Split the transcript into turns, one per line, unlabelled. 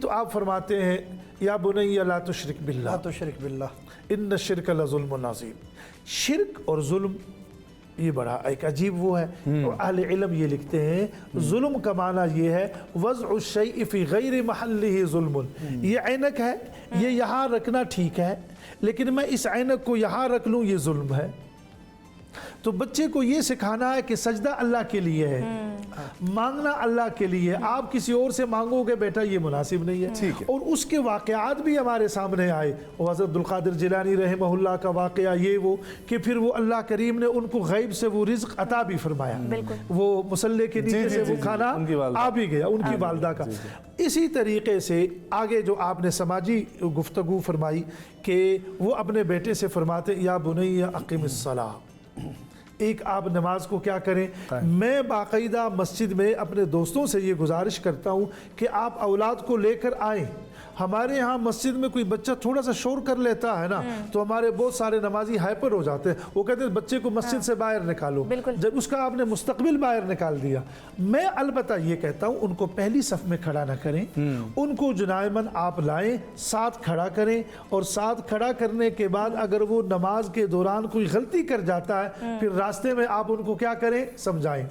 तो आप फरमाते हैं या बुनैया ला तुशरिक बिल्लाह,
ला तुशरिक बिल्लाह
इन्न शिरक लज़ुल्मुन अज़ीम। शिरक और जुल्म ये बड़ा एक अजीब वो है, और अहले इल्म ये लिखते हैं जुल्म का माना ये है वज़उ शैइ फ़ी गैरि महल्लिही जुल्मुन। ये ऐनक है, ये यहाँ रखना ठीक है, लेकिन मैं इस ऐनक को यहाँ रख लूँ ये जुल्म है। तो बच्चे को ये सिखाना है कि सजदा अल्लाह के लिए है, मांगना अल्लाह के लिए, आप किसी और से मांगोगे बेटा ये मुनासिब नहीं है।
ठीक है।
और उसके वाक़यात भी हमारे सामने आए, वो हज़रत अब्दुल क़ादिर जिलानी रहमहुल्लाह का वाक़या ये वो कि फिर वो अल्लाह करीम ने उनको गैब से वो रिज़्क़ अता भी फरमाया, वो मुसल्ले के नीचे से वो खाना आ भी गया उनकी वालदा का। इसी तरीके से आगे जो आपने समाजी गुफ्तगू फरमाई कि वो अपने बेटे से फरमाते या बुनैया अक़िमिस्सलाह, एक आप नमाज को क्या करें। मैं बाकायदा मस्जिद में अपने दोस्तों से ये गुजारिश करता हूँ कि आप औलाद को लेकर आएँ। हमारे यहाँ मस्जिद में कोई बच्चा थोड़ा सा शोर कर लेता है ना, तो हमारे बहुत सारे नमाजी हाइपर हो जाते हैं, वो कहते हैं बच्चे को मस्जिद से बाहर निकालो, जब उसका आपने मुस्तकबिल बाहर निकाल दिया। मैं अलबत्ता ये कहता हूँ उनको पहली सफ में खड़ा ना करें, उनको जुनायमन आप लाएं, साथ खड़ा करें, और साथ खड़ा करने के बाद अगर वो नमाज के दौरान कोई गलती कर जाता है फिर रास्ते में आप उनको क्या करें, समझाएं।